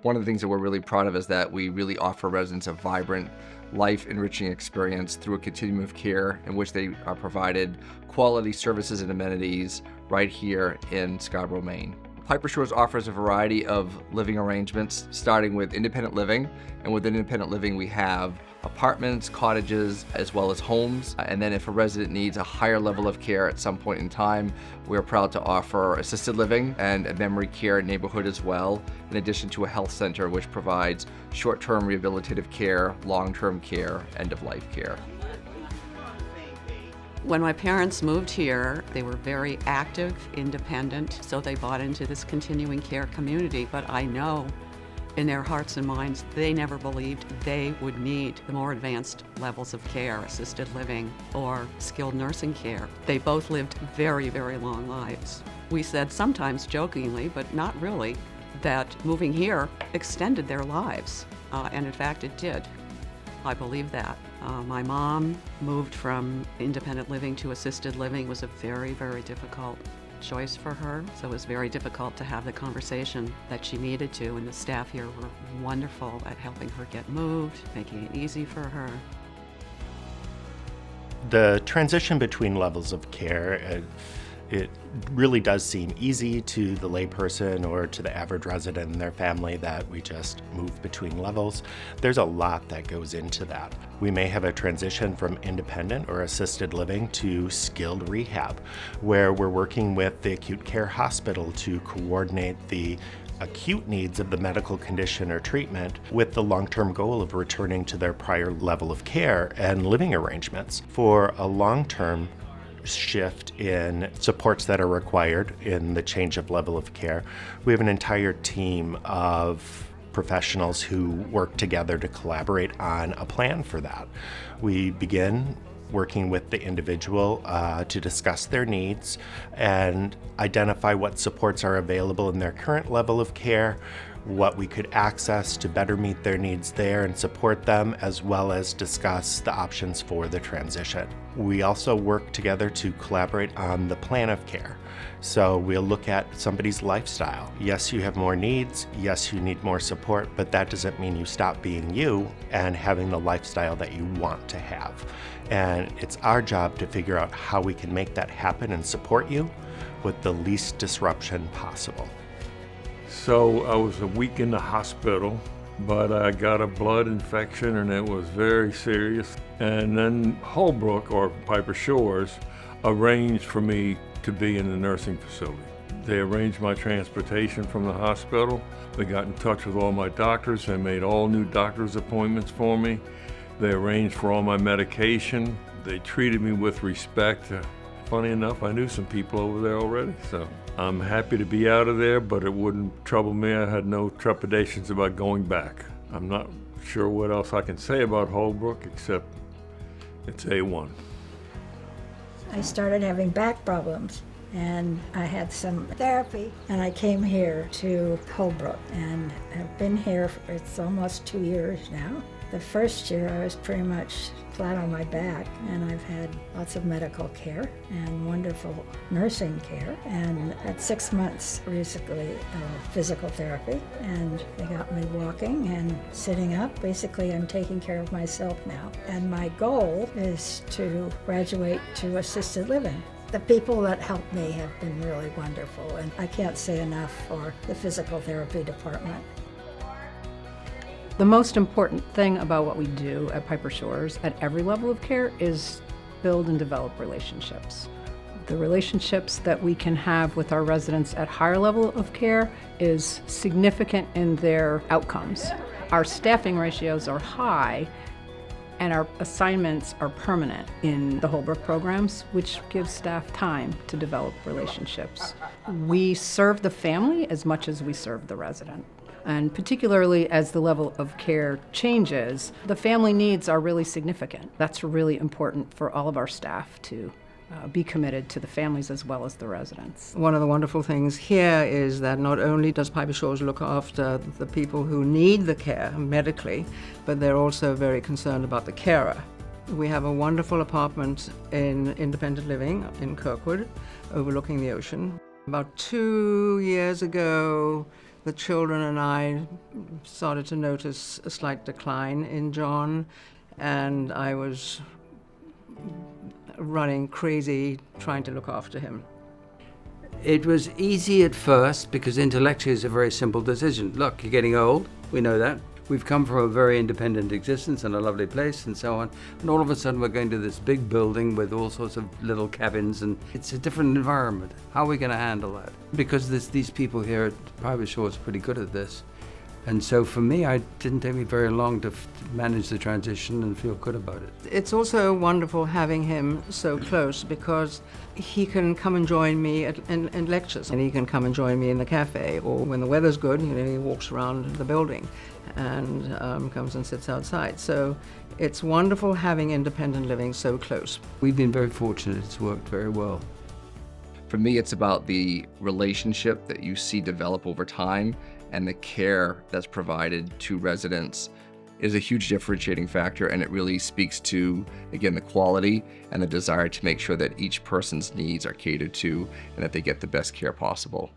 One of the things that we're really proud of is that we really offer residents a vibrant, life-enriching experience through a continuum of care in which they are provided quality services and amenities right here in Scarborough, Maine. Piper Shores offers a variety of living arrangements, starting with independent living, and within independent living we have apartments, cottages, as well as homes. And then if a resident needs a higher level of care at some point in time, we're proud to offer assisted living and a memory care neighborhood as well, in addition to a health center which provides short-term rehabilitative care, long-term care, end-of-life care. When my parents moved here, they were very active, independent, so they bought into this continuing care community. But I know in their hearts and minds, they never believed they would need the more advanced levels of care, assisted living or skilled nursing care. They both lived very, very long lives. We said sometimes jokingly, but not really, that moving here extended their lives, and in fact it did. I believe that. My mom moved from independent living to assisted living. It was a very, very difficult choice for her. So it was very difficult to have the conversation that she needed to, and the staff here were wonderful at helping her get moved, making it easy for her. The transition between levels of care, it really does seem easy to the layperson or to the average resident and their family that we just move between levels. There's a lot that goes into that. We may have a transition from independent or assisted living to skilled rehab, where we're working with the acute care hospital to coordinate the acute needs of the medical condition or treatment with the long-term goal of returning to their prior level of care and living arrangements. For a long-term shift in supports that are required in the change of level of care, we have an entire team of professionals who work together to collaborate on a plan for that. We begin working with the individual to discuss their needs and identify what supports are available in their current level of care, what we could access to better meet their needs there and support them, as well as discuss the options for the transition. We also work together to collaborate on the plan of care. So we'll look at somebody's lifestyle. Yes, you have more needs. Yes, you need more support, but that doesn't mean you stop being you and having the lifestyle that you want to have. And it's our job to figure out how we can make that happen and support you with the least disruption possible. So I was a week in the hospital, but I got a blood infection and it was very serious. And then Holbrook, or Piper Shores, arranged for me to be in the nursing facility. They arranged my transportation from the hospital. They got in touch with all my doctors and made all new doctor's appointments for me. They arranged for all my medication. They treated me with respect. Funny enough, I knew some people over there already, so I'm happy to be out of there, but it wouldn't trouble me. I had no trepidations about going back. I'm not sure what else I can say about Holbrook, except it's A1. I started having back problems, and I had some therapy, and I came here to Holbrook, and I've been here for it's almost 2 years now. The first year I was pretty much flat on my back, and I've had lots of medical care and wonderful nursing care, and at 6 months basically physical therapy, and they got me walking and sitting up. Basically I'm taking care of myself now, and my goal is to graduate to assisted living. The people that helped me have been really wonderful, and I can't say enough for the physical therapy department. The most important thing about what we do at Piper Shores at every level of care is build and develop relationships. The relationships that we can have with our residents at higher level of care is significant in their outcomes. Our staffing ratios are high and our assignments are permanent in the Holbrook programs, which gives staff time to develop relationships. We serve the family as much as we serve the resident. And particularly as the level of care changes, the family needs are really significant. That's really important for all of our staff to be committed to the families as well as the residents. One of the wonderful things here is that not only does Piper Shores look after the people who need the care medically, but they're also very concerned about the carer. We have a wonderful apartment in independent living in Kirkwood, overlooking the ocean. About 2 years ago, The children and I started to notice a slight decline in John, and I was running crazy trying to look after him. It was easy at first because intellectually it's a very simple decision. Look, you're getting old, we know that. We've come from a very independent existence and a lovely place and so on, and all of a sudden we're going to this big building with all sorts of little cabins, and it's a different environment. How are we going to handle that? Because these people here at Private Shores are pretty good at this. And so for me, it didn't take me very long to manage the transition and feel good about it. It's also wonderful having him so close because he can come and join me in lectures, and he can come and join me in the cafe, or when the weather's good, he walks around the building and comes and sits outside. So it's wonderful having independent living so close. We've been very fortunate. It's worked very well. For me, it's about the relationship that you see develop over time, and the care that's provided to residents is a huge differentiating factor, and it really speaks to, again, the quality and the desire to make sure that each person's needs are catered to and that they get the best care possible.